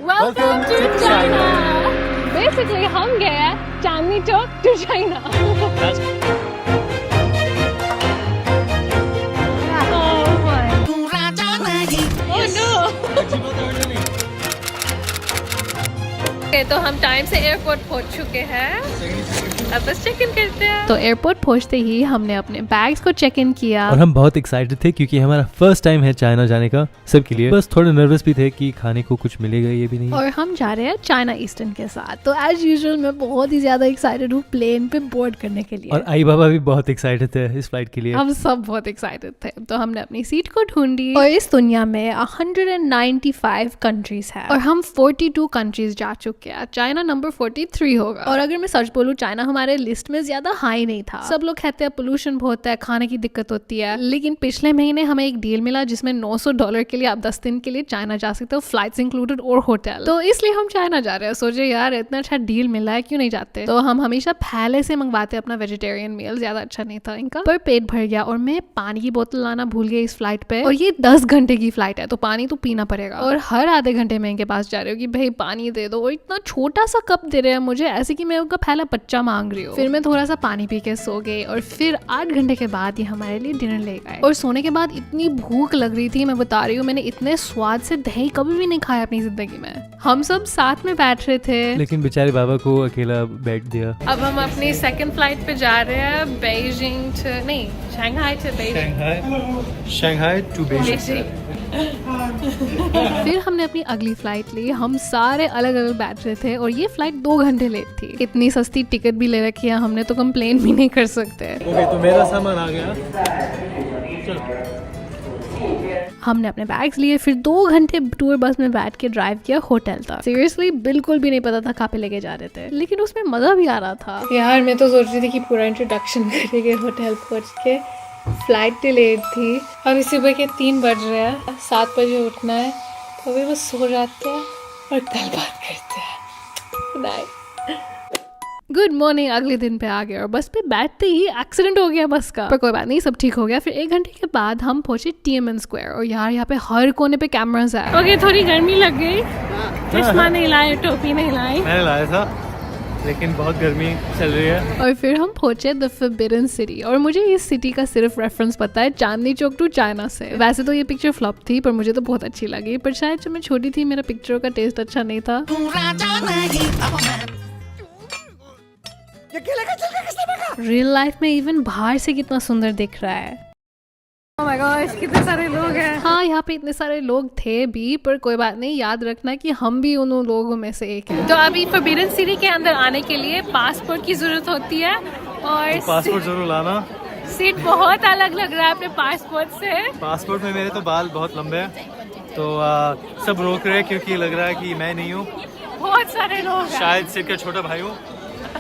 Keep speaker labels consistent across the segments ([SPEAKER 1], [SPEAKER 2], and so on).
[SPEAKER 1] Welcome to China. Basically, हम गए हैं Chandni Chowk to China. Oh my. Oh no. Okay, तो हम टाइम से एयरपोर्ट पहुंच चुके हैं। अब बस चेक इन करते हैं। तो एयरपोर्ट पहुंचते ही हमने अपने बैग्स को चेक इन किया
[SPEAKER 2] और हम बहुत एक्साइटेड थे क्योंकि हमारा फर्स्ट टाइम है चाइना जाने का सबके लिए। बस थोड़े नर्वस भी थे कि खाने को कुछ मिलेगा ये भी नहीं।
[SPEAKER 1] और हम जा रहे हैं चाइना ईस्टर्न के साथ। तो एज यूजुअल मैं बहुत ही ज्यादा एक्साइटेड हूँ प्लेन पे बोर्ड करने के लिए।
[SPEAKER 2] और आई बाबा भी बहुत एक्साइटेड थे इस फ्लाइट के लिए।
[SPEAKER 1] हम सब बहुत एक्साइटेड थे। तो हमने अपनी सीट को ढूंढी और इस दुनिया में 195 कंट्रीज है और हम 42 कंट्रीज जा चुके हैं। चाइना नंबर 43 होगा। और अगर मैं सच बोलूं चाइना हमारे लिस्ट में ज्यादा हाई नहीं था। सब लोग कहते हैं पोल्यूशन बहुत है, खाने की दिक्कत होती है, लेकिन पिछले महीने हमें एक डील मिला जिसमें $900 के लिए आप 10 दिन के लिए चाइना जा सकते हो, फ्लाइट्स इंक्लूडेड और होटल। तो इसलिए हम चाइना जा रहे हैं। सोचे यार इतना अच्छा डील मिला है क्यों नहीं जाते। तो हम हमेशा पहले से मंगवाते अपना वेजिटेरियन मील, ज्यादा अच्छा नहीं था इनका, पर पेट भर गया। और मैं पानी की बोतल लाना भूल गई इस फ्लाइट पे। और ये 10 घंटे की फ्लाइट है तो पानी तो पीना पड़ेगा। और हर आधे घंटे में इनके पास जा रहे हो कि भाई पानी दे दो। और इतना छोटा सा कप दे रहे हैं मुझे, ऐसे कि मैं उनका पहला बच्चा मांग रही हूँ। फिर मैं थोड़ा सा पानी पी के सो गई और फिर 8 घंटे के बाद ये हमारे लिए डिनर ले गए। और सोने के बाद इतनी भूख लग रही थी, मैं बता रही हूँ मैंने इतने स्वाद से दही कभी भी नहीं खाया अपनी जिंदगी में। हम सब साथ में बैठ रहे थे
[SPEAKER 2] लेकिन बेचारे बाबा को अकेला बैठ दिया।
[SPEAKER 1] अब हम अपनी सेकंड फ्लाइट पे जा रहे हैं बीजिंग नहीं Shanghai to Beijing.
[SPEAKER 2] Shanghai to Beijing.
[SPEAKER 1] फिर हमने अपनी अगली फ्लाइट ली। हम सारे अलग अलग बैठ रहे थे और ये फ्लाइट 2 घंटे लेट थी। इतनी सस्ती टिकट भी ले रखी है हमने तो कंप्लेन भी नहीं कर सकते।
[SPEAKER 2] ओके, तो मेरा सामान आ गया।
[SPEAKER 1] हमने अपने बैग्स लिए, फिर 2 घंटे टूर बस में बैठ के ड्राइव किया होटल तक। सीरियसली बिल्कुल भी नहीं पता था कहाँ पे लेके जा रहे थे, लेकिन उसमें मजा भी आ रहा था। यार मैं तो सोच रही थी कि पूरा इंट्रोडक्शन करेंगे होटल पहुंच के। फ्लाइट डिलेड थी। अभी सुबह के 3 बज रहे हैं, 7 बजे उठना है तो अभी बस सो जाते हैं और कल बात करते हैं। बाय। Good morning. अगले दिन पे आ गए और बस पे बैठते ही एक्सीडेंट हो गया बस का, पर कोई बात नहीं, सब ठीक हो गया। फिर 1 घंटे के बाद हम पहुंचे TMN स्क्वायर और यार यहाँ पे हर कोने पे कैमरास है। ओके, थोड़ी गर्मी लग गई। चश्मा नहीं लाए, टोपी नहीं लाई।
[SPEAKER 2] मैंने लाया था लेकिन बहुत गर्मी चल रही है।
[SPEAKER 1] और फिर हम पहुंचे द फॉरबिडन सिटी। और मुझे इस सिटी का सिर्फ रेफरेंस पता है चांदनी चौक टू चाइना से। वैसे तो ये पिक्चर फ्लॉप थी पर मुझे तो बहुत अच्छी लगी, पर शायद जब मैं छोटी थी मेरा पिक्चर का टेस्ट अच्छा नहीं था। रियल लाइफ में इवन बाहर से कितना सुंदर दिख रहा है। Oh my gosh, कितने सारे लोग हैं। हाँ, यहाँ पे इतने सारे लोग थे भी, पर कोई बात नहीं, याद रखना कि हम भी उन लोगों में से एक हैं। तो अभी फॉरबिडन सिटी के अंदर आने के लिए पासपोर्ट की जरूरत होती है और
[SPEAKER 2] तो पासपोर्ट जरूर लाना।
[SPEAKER 1] सीट बहुत अलग लग रहा है अपने पासपोर्ट से।
[SPEAKER 2] पासपोर्ट में मेरे तो बाल बहुत लंबे हैं तो सब रोक रहे हैं क्योंकि लग रहा है कि मैं नहीं हूँ,
[SPEAKER 1] बहुत सारे लोग हैं।
[SPEAKER 2] शायद सिर्फ का छोटा भाई हूँ।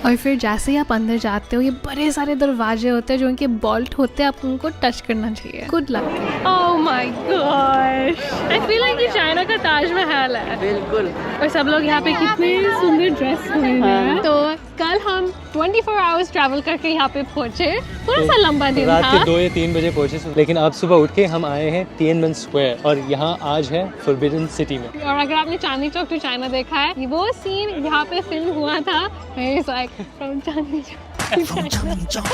[SPEAKER 1] और फिर जैसे ही आप अंदर जाते हो ये बड़े सारे दरवाजे होते हैं जो इनके बोल्ट होते हैं, आप उनको टच करना चाहिए। Good luck. Oh my gosh, I feel like ये चाइना का ताजमहल है। बिल्कुल। और सब लोग यहाँ पे कितने सुंदर ड्रेस हुए हैं। तो कल हम 24 आवर्स ट्रैवल करके यहाँ पे पहुंचे। थोड़ा सा लंबा दिन
[SPEAKER 2] रात
[SPEAKER 1] था।
[SPEAKER 2] के 2 या 3 बजे पहुंचे, लेकिन अब सुबह उठ के हम आए हैं तिएनमेन स्क्वायर और यहाँ आज है फॉरबिडन सिटी में।
[SPEAKER 1] और अगर आपने चांदनी चौक टू चाइना देखा है, वो सीन यहाँ पे फिल्म हुआ था। फ्रॉम चांदनी चौक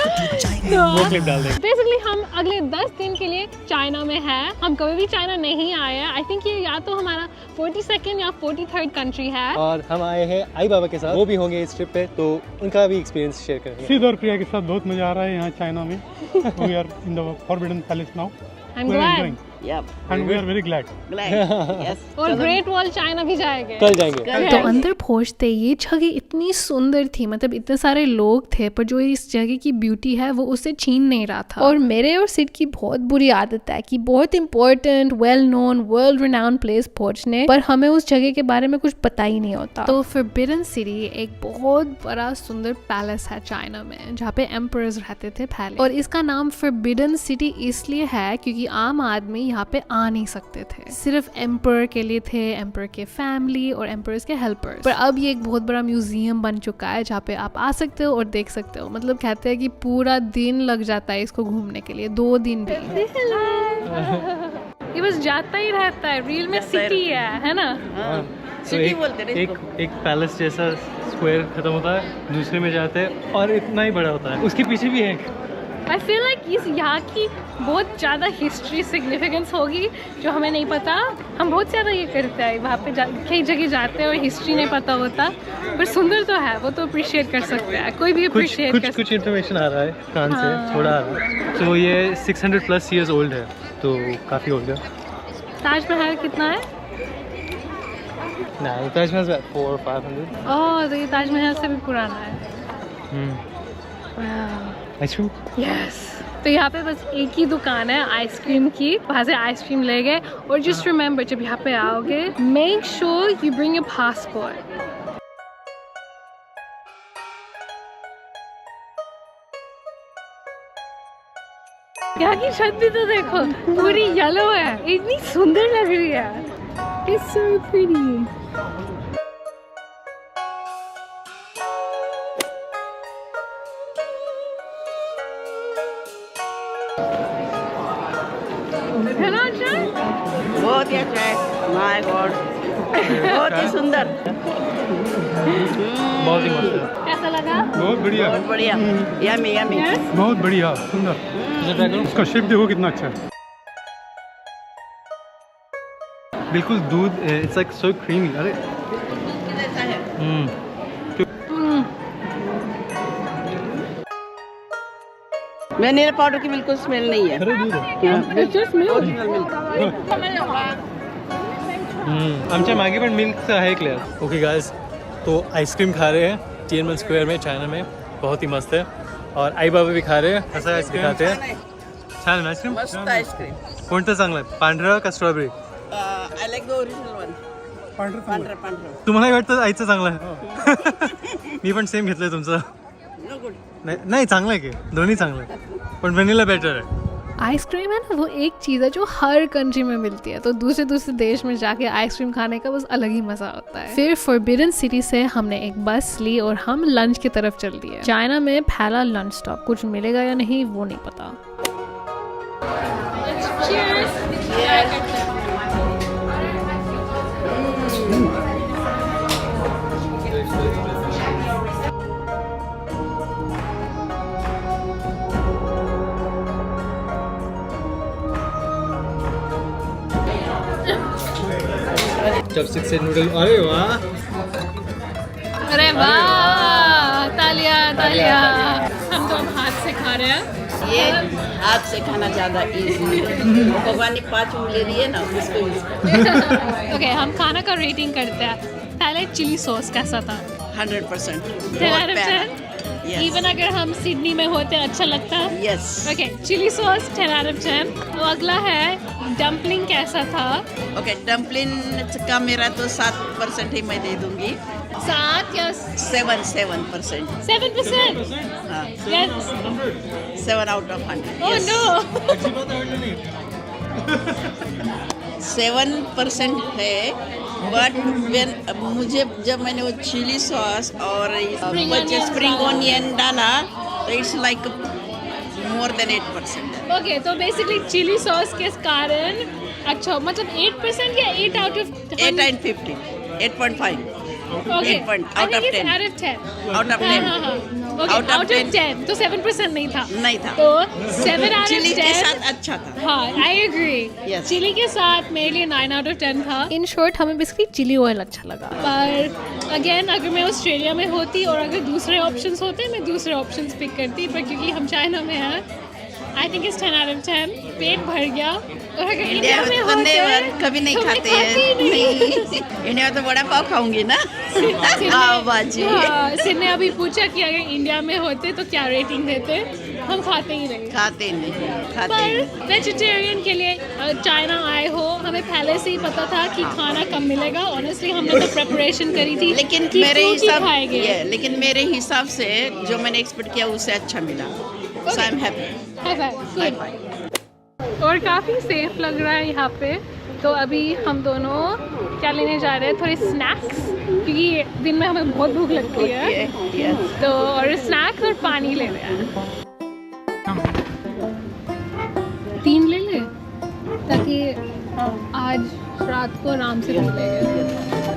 [SPEAKER 2] वो क्लिप डाल देंगे।
[SPEAKER 1] बेसिकली हम अगले 10 दिन के लिए चाइना में हैं। हम कभी भी चाइना नहीं आए हैं। आई थिंक ये या तो हमारा 42nd या 43rd कंट्री है।
[SPEAKER 2] और हम आए हैं आई बाबा के साथ, वो भी होंगे इस ट्रिप पे, तो उनका भी एक्सपीरियंस शेयर करेंगे।
[SPEAKER 3] सिद्ध और प्रिया के साथ बहुत मजा आ रहा है यहाँ चाइना में। We are in the Forbidden Palace now.
[SPEAKER 1] I'm
[SPEAKER 3] We are
[SPEAKER 1] glad.
[SPEAKER 3] enjoying.
[SPEAKER 4] Yep.
[SPEAKER 3] And we are very glad.
[SPEAKER 4] Yes.
[SPEAKER 1] और ग्रेट वॉल चाइना भी जाएंगे।
[SPEAKER 2] कल जाएंगे।
[SPEAKER 1] तो अंदर पहुंचते ये जगह इतनी सुंदर थी, मतलब इतने सारे लोग थे, पर जो इस जगह की ब्यूटी है वो उसे छीन नहीं रहा था। और मेरे और सिड की बहुत बुरी आदत है कि बहुत important, well known, world renowned place पहुंचने पर हमें उस जगह के बारे में कुछ पता ही नहीं होता। तो फॉरबिडन सिटी एक बहुत बड़ा सुंदर पैलेस है चाइना में जहाँ पे एम्परर्स रहते थे पहले। और इसका नाम फॉरबिडन सिटी इसलिए है क्योंकि आम आदमी यहाँ पे आ नहीं सकते थे, सिर्फ एम्पर के लिए थे, एम्पर के फैमिली और एम्पर्स के हेल्पर्स। पर अब ये एक बहुत बड़ा म्यूजियम बन चुका है जहाँ पे आप आ सकते हो और देख सकते हो। मतलब कहते हैं कि पूरा दिन लग जाता है इसको घूमने के लिए, 2 दिन भी। ये बस जाता ही रहता है, रियल में सिटी है ना?
[SPEAKER 2] तो
[SPEAKER 4] सिटी बोलते हैं
[SPEAKER 2] एक पैलेस जैसा स्क्वायर खत्म होता है, दूसरे में जाते हैं और इतना ही बड़ा होता है। उसके पीछे भी है एक।
[SPEAKER 1] आई फील लाइक इस यहाँ की बहुत ज़्यादा हिस्ट्री सिग्निफिकेंस होगी जो हमें नहीं पता। हम बहुत ज़्यादा ये करते हैं, वहाँ पे कई जगह जाते हैं और हिस्ट्री नहीं पता होता, पर सुंदर तो है, वो तो अप्रिशिएट कर सकते हैं, कोई भी अप्रिशिएट कर सकता है।
[SPEAKER 2] कुछ इन्फॉर्मेशन आ रहा है कान से, थोड़ा आ रहा है। तो ये 600+ ईयर्स ओल्ड है, तो काफ़ी ओल्ड है।
[SPEAKER 1] ताजमहल कितना है?
[SPEAKER 2] नहीं, ताजमहल 400 or 500।
[SPEAKER 1] ओह, तो ये ताजमहल से भी पुराना है।
[SPEAKER 2] आइसक्रीम?
[SPEAKER 1] यस। तो यहाँ पे बस एक ही दुकान है आइसक्रीम की, वहाँ से आइसक्रीम ले गए। और जस्ट रिमेंबर, जब यहाँ पे आओगे make sure you bring your passport. यहाँ की छत भी तो देखो, पूरी येलो है, इतनी सुंदर लग रही है। It's so pretty. Hello, John.
[SPEAKER 4] बहुत ही अच्छा है, माय गॉड, बहुत ही सुंदर,
[SPEAKER 2] बहुत ही मस्त है।
[SPEAKER 1] कैसा लगा?
[SPEAKER 3] बहुत बढ़िया,
[SPEAKER 4] बहुत बढ़िया, यम्मी यम्मी।
[SPEAKER 3] बहुत बढ़िया, सुंदर। उसका शेप देखो कितना अच्छा है।
[SPEAKER 2] बिल्कुल दूध, इट्स लाइक सो क्रीमी। अरे
[SPEAKER 4] कैसा है? वेनिला पाउडर की बिल्कुल स्मेल नहीं है।
[SPEAKER 2] खरं दूध आहे।
[SPEAKER 1] It's just milk.
[SPEAKER 4] Original milk.
[SPEAKER 2] आमच्या मागे पण मिल्कचं आहे एक लेयर। ओके गाइस, तो आइसक्रीम खा रहे हैं तिएनमन स्क्वायर में, चाइना में, बहुत ही मस्त है। और आई बाबा भी खा रहे हैं, ऐसा आइसक्रीम खाते हैं। छान आहे आइसक्रीम?
[SPEAKER 4] मस्त आइसक्रीम।
[SPEAKER 2] कोणतं चांगलं आहे, पांढरं का strawberry?
[SPEAKER 4] I like the original one, पांढरं पांढरं।
[SPEAKER 2] तुम्हालाही वाटतं आईचं चांगलं आहे? मी पण सेम घेतलंय तुमचं।
[SPEAKER 4] No good.
[SPEAKER 2] नाही चांगलं आहे की, दोन्ही चांगलं आहे, पण व्हॅनिला बेटर आहे।
[SPEAKER 1] आइसक्रीम है ना, वो एक चीज़ है जो हर कंट्री में मिलती है, तो दूसरे देश में जाके आइसक्रीम खाने का बस अलग ही मज़ा होता है। फिर फॉरबिडन सिटी से हमने एक बस ली और हम लंच की तरफ चल दिए। चाइना में पहला लंच स्टॉप, कुछ मिलेगा या नहीं वो नहीं पता।
[SPEAKER 2] चॉपस्टिक से नूडल, अरे वाह,
[SPEAKER 1] अरे वाह, तालिया तालिया। हम तो अब हाथ से खा रहे हैं।
[SPEAKER 4] ये हाथ से खाना ज़्यादा इजी है। भगवान ने 5 उंगली दिए ना, उसको यूज करो।
[SPEAKER 1] ओके, हम खाना का रेटिंग करते हैं। पहले चिली सॉस कैसा था?
[SPEAKER 4] 100%।
[SPEAKER 1] 10 out of 10? इवन अगर हम सिडनी में होते अच्छा लगता है?
[SPEAKER 4] Yes.
[SPEAKER 1] Okay, chilli sauce 10 out of 10। तो अगला है डम्पलिंग कैसा था?
[SPEAKER 4] ओके, डम्पलिंग का मेरा तो 7% ही मैं दे दूंगी।
[SPEAKER 1] 7 या
[SPEAKER 4] 7%।
[SPEAKER 1] 7%?
[SPEAKER 4] हाँ,
[SPEAKER 1] Yes.
[SPEAKER 4] 7 out of 100।
[SPEAKER 1] Oh no.
[SPEAKER 4] 7% है, बट मुझे जब मैंने वो चिली सॉस और स्प्रिंग ऑनियन डाला तो it's like more than 8%।
[SPEAKER 1] Okay, तो बेसिकली चिली सॉस के कारण अच्छा, मतलब 8% या 8 out of
[SPEAKER 4] 8 and 50, 8.5।
[SPEAKER 1] Okay.
[SPEAKER 4] 8 point,
[SPEAKER 1] I
[SPEAKER 4] out
[SPEAKER 1] think
[SPEAKER 4] of
[SPEAKER 1] it's
[SPEAKER 4] 10।
[SPEAKER 1] out of 10.
[SPEAKER 4] Out of 10।
[SPEAKER 1] हाँ। Okay,
[SPEAKER 4] Out of 10।
[SPEAKER 1] तो 7% नहीं था।
[SPEAKER 4] नहीं था।
[SPEAKER 1] तो 7 out of 10।
[SPEAKER 4] चिली के साथ अच्छा था।
[SPEAKER 1] हाँ, I agree।
[SPEAKER 4] Yes।
[SPEAKER 1] चिली के साथ मेरे लिए 9 out of 10 था। इन शॉर्ट हमें बेसिकली चिली ऑयल अच्छा लगा, पर अगेन अगर मैं ऑस्ट्रेलिया में होती और अगर दूसरे ऑप्शंस होते मैं दूसरे ऑप्शंस पिक करती, पर क्योंकि हम चाइना में हैं, I think it's 10 out of 10। पेट भर गया। और अगर इंडिया में होते
[SPEAKER 4] कभी नहीं
[SPEAKER 1] तो मैं
[SPEAKER 4] खाते
[SPEAKER 1] खाती
[SPEAKER 4] हैं। नहीं, इंडिया में तो बड़ा पाव खाऊंगी ना। बाजी।
[SPEAKER 1] सिन्ने अभी पूछा कि अगर इंडिया में होते तो क्या रेटिंग देते, हम खाते ही नहीं।
[SPEAKER 4] खाते नहीं, खाते
[SPEAKER 1] पर
[SPEAKER 4] नहीं।
[SPEAKER 1] वेजिटेरियन के लिए चाइना आए हो, हमें पहले से ही पता था कि खाना कम मिलेगा। ऑनेस्टली हमने तो प्रेपरेशन करी थी
[SPEAKER 4] लेकिन
[SPEAKER 1] कि
[SPEAKER 4] मेरे
[SPEAKER 1] fruit ही
[SPEAKER 4] हिसाब
[SPEAKER 1] खाएंगे।
[SPEAKER 4] लेकिन मेरे हिसाब से जो मैंने एक्सपेक्ट किया उससे अच्छा मिला। So I am happy.
[SPEAKER 1] High five, good। और काफ़ी सेफ लग रहा है यहाँ पे। तो अभी हम दोनों क्या लेने जा रहे हैं, थोड़े स्नैक्स, क्योंकि दिन में हमें बहुत भूख लगती है। तो और स्नैक्स और पानी ले रहे हैं। 3 ले ले ताकि आज रात को आराम से पी लेंगे।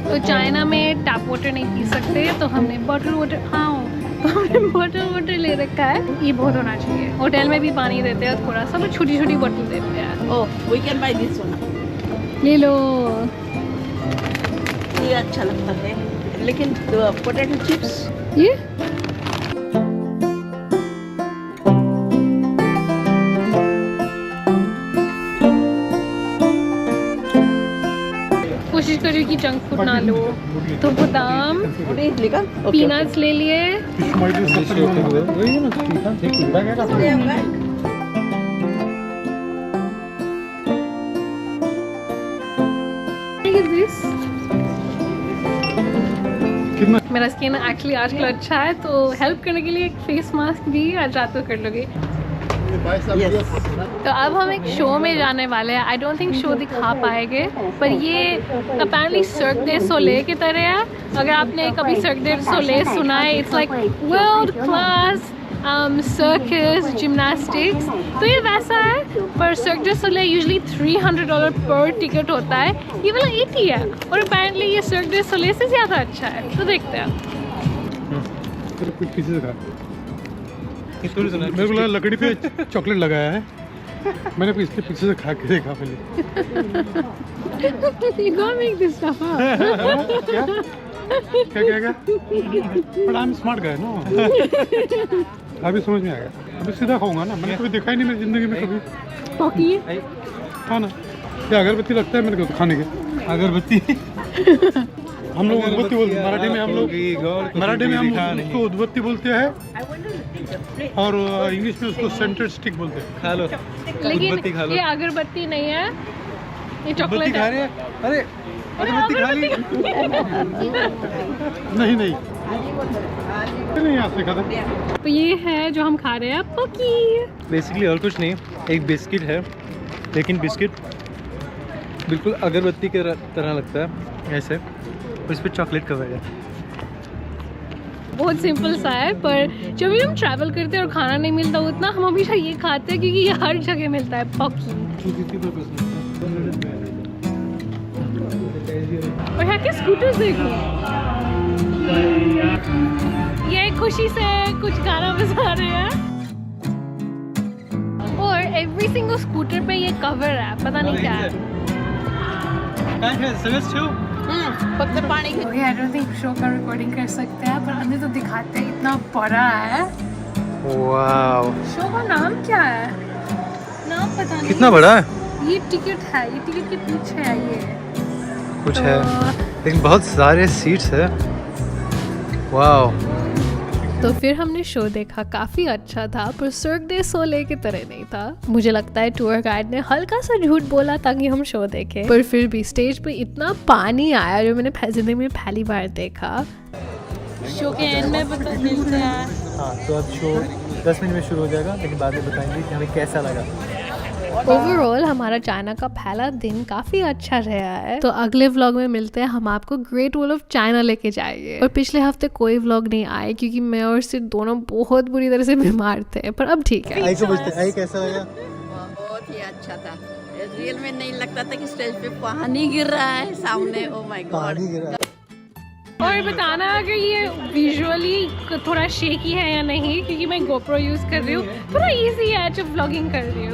[SPEAKER 1] तो चाइना में टैप वाटर नहीं पी सकते, तो हमने बॉटल वाटर ले रखा है। ये बहुत होना चाहिए। होटल में भी पानी देते हैं थोड़ा सा, बट छोटी छोटी बोतल देते हैं।
[SPEAKER 4] Oh, we can buy this one.
[SPEAKER 1] ले लो।
[SPEAKER 4] ये अच्छा लगता है, लेकिन पोटैटो चिप्स
[SPEAKER 1] ये कोशिश करिए कि जंक फूड ना लो। तो बादाम, पीनट्स ले लिए। मेरा स्किन एक्चुअली आजकल अच्छा है, तो हेल्प करने के लिए एक फेस मास्क भी आज रात को कर लोगे। तो अब हम एक शो में जाने वाले हैं। आई डोंट थिंक शो दिखा पाएंगे, पर ये अपेरेंटली सर्क दे सोले की तरह है। अगर आपने कभी सर्क दे सोले सुना है, it's like world class circus gymnastics. तो ये वैसा है, पर सर्क दे सोले यूजुअली $300 पर टिकट होता है, ये वाला 80 है। और अपेरेंटली ये सर्क दे सोले से ज़्यादा अच्छा है। तो देखते हैं।
[SPEAKER 3] कुछ किसी से कहा मेरे को लगा लकड़ी पे चॉकलेट लगाया है। मैंने इसके पीछे से खा के देखा पहले।
[SPEAKER 1] You gotta make this stuff up.
[SPEAKER 3] क्या? But I'm smart guy, no? अभी समझ में आ गया। अभी सीधा खाऊंगा ना, मैंने कभी देखा ही नहीं मेरी जिंदगी में कभी।
[SPEAKER 1] पॉकी
[SPEAKER 3] हाँ ना, ये अगरबत्ती लगता है मेरे को खाने के। अगरबत्ती हम लोग उद्बत्ती बोलते हैं मराठी में। हम लोग उसको उद्बत्ती बोलते हैं, और इंग्लिश में उसको सेंटेड स्टिक बोलते हैं।
[SPEAKER 2] खा लो।
[SPEAKER 1] लेकिन ये अगरबत्ती नहीं है, ये चॉकलेट
[SPEAKER 2] खा
[SPEAKER 1] है।
[SPEAKER 2] रहे हैं। अरे अगरबत्ती खा ली।
[SPEAKER 3] नहीं यहाँ से खाता।
[SPEAKER 1] तो ये है जो हम खा रहे हैं, पॉकी।
[SPEAKER 2] बेसिकली और कुछ नहीं, एक बिस्किट है, लेकिन बिस्किट बिल्कुल अगरबत्ती के तरह लगता है ऐसे, और इस पर चॉकलेट कवर है।
[SPEAKER 1] बहुत सिंपल सा है, पर जब भी हम ट्रैवल करते हैं और खाना नहीं मिलता उतना, हम हमेशा ये खाते हैं क्योंकि ये हर जगह मिलता है, पॉकी। और यहाँ के स्कूटर्स देखो, ये खुशी से कुछ गाना बजा रहे हैं। और एवरी सिंगल स्कूटर पे ये कवर है, पता नहीं क्या है।
[SPEAKER 4] फक्त पानी की
[SPEAKER 1] आई डोंट थिंक शो का रिकॉर्डिंग कर सकते हैं, पर अंदर तो दिखाते हैं, इतना बड़ा है।
[SPEAKER 2] वाओ,
[SPEAKER 1] शो का नाम क्या है? नाम पता नहीं।
[SPEAKER 2] कितना बड़ा है?
[SPEAKER 1] ये टिकट है, ये टिकट के पीछे है ये
[SPEAKER 2] कुछ
[SPEAKER 1] तो...
[SPEAKER 2] है, लेकिन बहुत सारे सीट्स है। वाओ। तो फिर हमने शो देखा, काफ़ी अच्छा था, पर सर्क दे सोले की तरह नहीं था। मुझे लगता है टूर गाइड ने हल्का सा झूठ बोला ताकि हम शो देखें, पर फिर भी स्टेज पे इतना पानी आया जो मैंने जिंदगी में पहली बार देखा।
[SPEAKER 1] शो के एंड में बता मिलते हैं।
[SPEAKER 2] हाँ, तो अब शो 10 मिनट में शुरू हो जाएगा, लेकिन बाद में बताएंगे कि हमें कैसा लगा।
[SPEAKER 1] ओवरऑल हमारा चाइना का पहला दिन काफ़ी अच्छा रहा है। तो अगले व्लॉग में मिलते हैं, हम आपको ग्रेट वॉल ऑफ चाइना लेके जाएंगे। और पिछले हफ्ते कोई व्लॉग नहीं आए क्योंकि मैं और सिर्फ दोनों बहुत बुरी तरह से बीमार थे, पर अब ठीक है।
[SPEAKER 2] आई कैसा लगा?
[SPEAKER 4] बहुत ही अच्छा था। रियल में नहीं लगता था कि स्टेज पे पानी गिर रहा है सामने। Oh my God.
[SPEAKER 1] और बताना अगर ये विजुअली थोड़ा शेकी है या नहीं, क्योंकि मैं गोप्रो यूज़ कर रही हूँ। थोड़ा इजी है जब व्लॉगिंग कर रही हूँ।